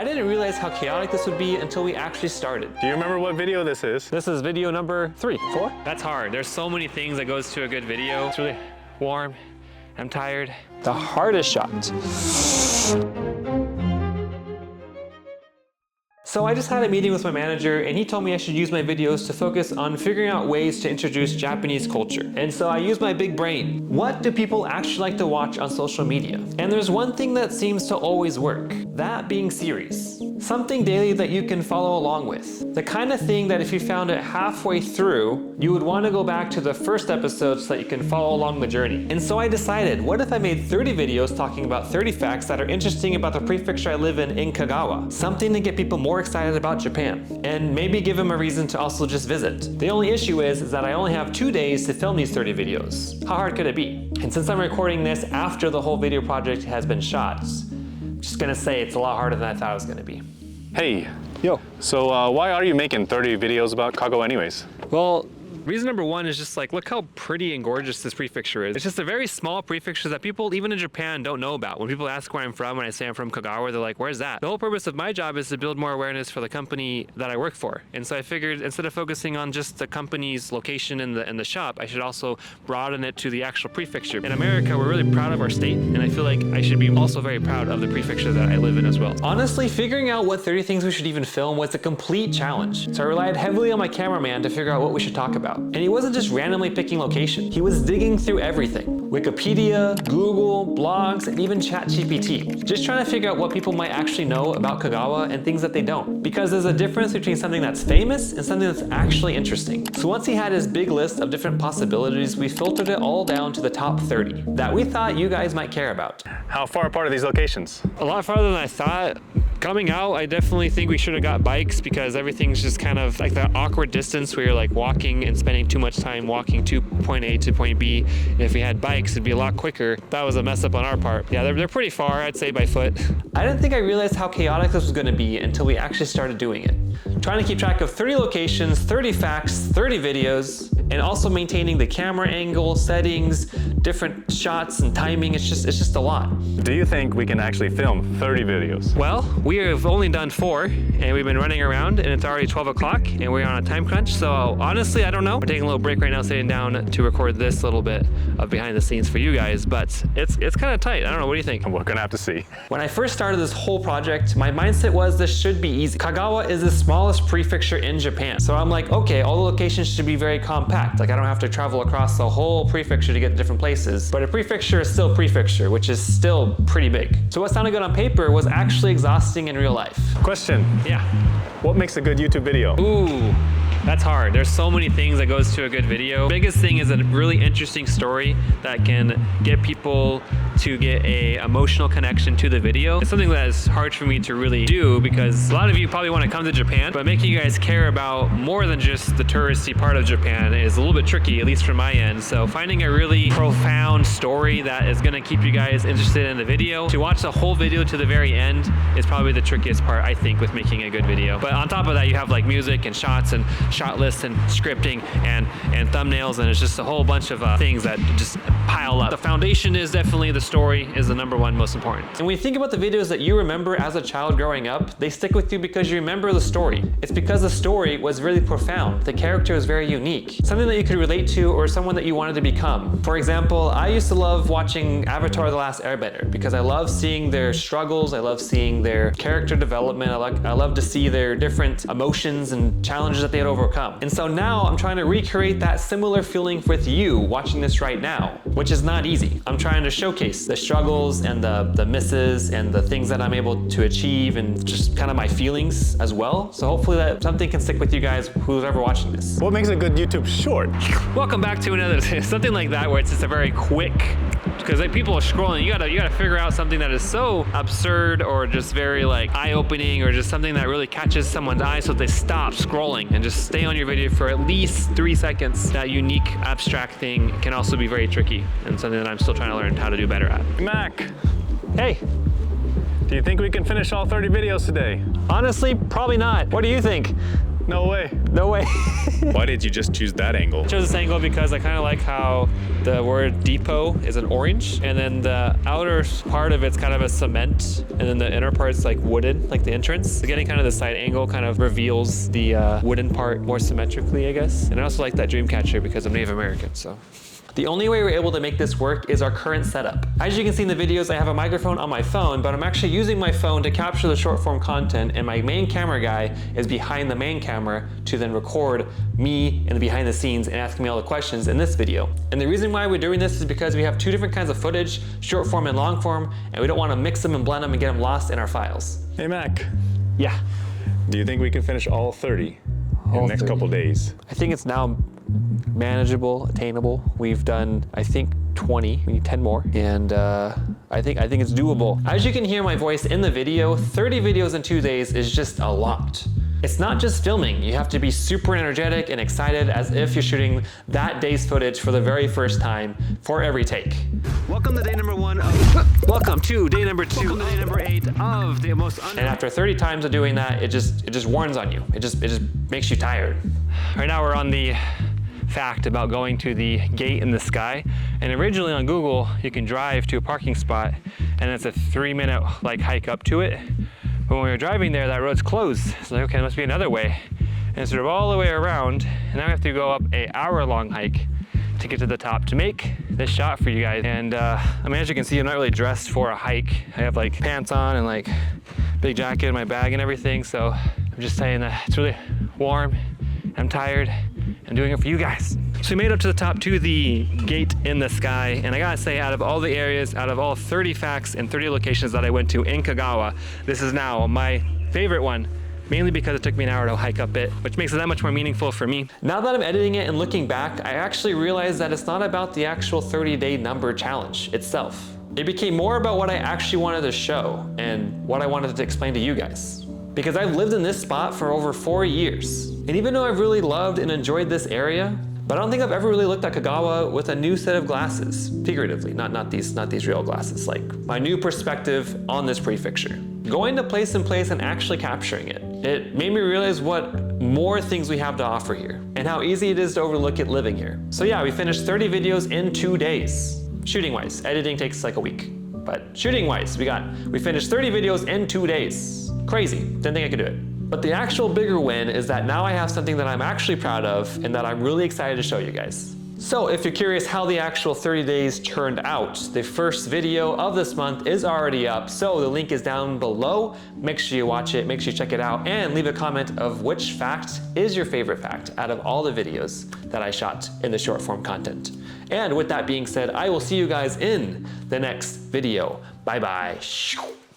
I didn't realize how chaotic this would be until we actually started. Do you remember what video this is? This is video number 3, 4? That's hard. There's so many things that goes to a good video. It's really warm. I'm tired. The hardest shot. So I just had a meeting with my manager and he told me I should use my videos to focus on figuring out ways to introduce Japanese culture. And so I used my big brain. What do people actually like to watch on social media? And there's one thing that seems to always work, that being series. Something daily that you can follow along with. The kind of thing that if you found it halfway through, you would want to go back to the first episode so that you can follow along the journey. And so I decided, what if I made 30 videos talking about 30 facts that are interesting about the prefecture I live in Kagawa? Something to get people more excited about Japan, and maybe give them a reason to also just visit. The only issue is that I only have 2 days to film these 30 videos. How hard could it be? And since I'm recording this after the whole video project has been shot, I'm just gonna say it's a lot harder than I thought it was gonna be. Hey. Yo. So why are you making 30 videos about Kagawa anyways? Well, reason number 1 is just like, look how pretty and gorgeous this prefecture is. It's just a very small prefecture that people, even in Japan, don't know about. When people ask where I'm from, when I say I'm from Kagawa, they're like, where's that? The whole purpose of my job is to build more awareness for the company that I work for. And so I figured instead of focusing on just the company's location in the shop, I should also broaden it to the actual prefecture. In America, we're really proud of our state, and I feel like I should be also very proud of the prefecture that I live in as well. Honestly, figuring out what 30 things we should even film was a complete challenge. So I relied heavily on my cameraman to figure out what we should talk about. And he wasn't just randomly picking location. He was digging through everything. Wikipedia, Google, blogs, and even ChatGPT. Just trying to figure out what people might actually know about Kagawa and things that they don't. Because there's a difference between something that's famous and something that's actually interesting. So once he had his big list of different possibilities, we filtered it all down to the top 30 that we thought you guys might care about. How far apart are these locations? A lot farther than I thought. Coming out, I definitely think we should have got bikes because everything's just kind of like that awkward distance where you're like walking and spending too much time walking to point A to point B. And if we had bikes, it'd be a lot quicker. That was a mess up on our part. Yeah, they're pretty far, I'd say by foot. I didn't think I realized how chaotic this was gonna be until we actually started doing it. Trying to keep track of 30 locations, 30 facts, 30 videos, and also maintaining the camera angle, settings, different shots and timing. It's just a lot. Do you think we can actually film 30 videos? Well, we have only done 4 and we've been running around and it's already 12 o'clock and we're on a time crunch. So honestly, I don't know. We're taking a little break right now, sitting down to record this little bit of behind the scenes for you guys, but it's kind of tight. I don't know, what do you think? We're gonna have to see. When I first started this whole project, my mindset was this should be easy. Kagawa is the smallest prefecture in Japan. So I'm like, okay, all the locations should be very compact. Like I don't have to travel across the whole prefecture to get to different places. But a prefecture is still prefecture, which is still pretty big. So what sounded good on paper was actually exhausting in real life. Question. Yeah. What makes a good YouTube video? Ooh. That's hard. There's so many things that goes to a good video. Biggest thing is a really interesting story that can get people to get a emotional connection to the video. It's something that is hard for me to really do because a lot of you probably want to come to Japan, but making you guys care about more than just the touristy part of Japan is a little bit tricky, at least from my end. So finding a really profound story that is going to keep you guys interested in the video, to watch the whole video to the very end is probably the trickiest part, I think, with making a good video. But on top of that, you have like music and shots and shot lists and scripting and thumbnails, and it's just a whole bunch of things that just pile up. The foundation is definitely the story is the #1 most important. And when you think about the videos that you remember as a child growing up, they stick with you because you remember the story. It's because the story was really profound. The character was very unique. Something that you could relate to or someone that you wanted to become. For example, I used to love watching Avatar: The Last Airbender because I love seeing their struggles. I love seeing their character development. I love to see their different emotions and challenges that they had overcome. And so now I'm trying to recreate that similar feeling with you watching this right now, which is not easy. I'm trying to showcase the struggles and the misses and the things that I'm able to achieve and just kind of my feelings as well. So hopefully that something can stick with you guys who's ever watching this. What makes a good YouTube short? Welcome back to another, something like that where it's just a very quick, because like people are scrolling, you gotta figure out something that is so absurd or just very like eye-opening or just something that really catches someone's eye so they stop scrolling and just stay on your video for at least 3 seconds. That unique abstract thing can also be very tricky and something that I'm still trying to learn how to do better at. Mac. Hey. Do you think we can finish all 30 videos today? Honestly, probably not. What do you think? No way. No way. Why did you just choose that angle? I chose this angle because I kind of like how the word depot is an orange, and then the outer part of it's kind of a cement, and then the inner part's like wooden, like the entrance. So getting kind of the side angle kind of reveals the wooden part more symmetrically, I guess. And I also like that dream catcher because I'm Native American, so. The only way we're able to make this work is our current setup. As you can see in the videos, I have a microphone on my phone, but I'm actually using my phone to capture the short form content, and my main camera guy is behind the main camera to then record me in the behind the scenes and asking me all the questions in this video. And the reason why we're doing this is because we have two different kinds of footage, short form and long form, and we don't want to mix them and blend them and get them lost in our files. Hey, Mac. Yeah. Do you think we can finish all 30 in the next couple days? I think it's now manageable, attainable. We've done, I think, 20. We need 10 more, and I think it's doable. As you can hear my voice in the video, 30 videos in 2 days is just a lot. It's not just filming. You have to be super energetic and excited as if you're shooting that day's footage for the very first time for every take. Welcome to day number 1 of, welcome to day number 2, welcome to day number 8 of the most And after 30 times of doing that, it just warns on you. It just makes you tired. Right now we're on the fact about going to the gate in the sky, and originally on Google you can drive to a parking spot and it's a 3-minute like hike up to it, but when we were driving there that road's closed. So like, okay, there must be another way, and sort of all the way around, and now we have to go up a hour-long hike to get to the top to make this shot for you guys. And I mean, as you can see, I'm not really dressed for a hike. I have like pants on and like big jacket in my bag and everything, so I'm just saying that it's really warm, I'm tired, I'm doing it for you guys. So we made up to the top to the gate in the sky, and I gotta say, out of all the areas, out of all 30 facts and 30 locations that I went to in Kagawa, this is now my favorite one, mainly because it took me an hour to hike up it, which makes it that much more meaningful for me. Now that I'm editing it and looking back, I actually realized that it's not about the actual 30-day number challenge itself. It became more about what I actually wanted to show and what I wanted to explain to you guys. Because I've lived in this spot for over 4 years. And even though I've really loved and enjoyed this area, but I don't think I've ever really looked at Kagawa with a new set of glasses, figuratively, not these real glasses, like my new perspective on this prefecture. Going to place in place and actually capturing it, it made me realize what more things we have to offer here and how easy it is to overlook it living here. So yeah, we finished 30 videos in 2 days. Shooting wise, editing takes like a week, but shooting wise, we finished 30 videos in 2 days. Crazy, didn't think I could do it. But the actual bigger win is that now I have something that I'm actually proud of and that I'm really excited to show you guys. So if you're curious how the actual 30 days turned out, the first video of this month is already up, so the link is down below. Make sure you watch it, make sure you check it out, and leave a comment of which fact is your favorite fact out of all the videos that I shot in the short form content. And with that being said, I will see you guys in the next video. Bye bye.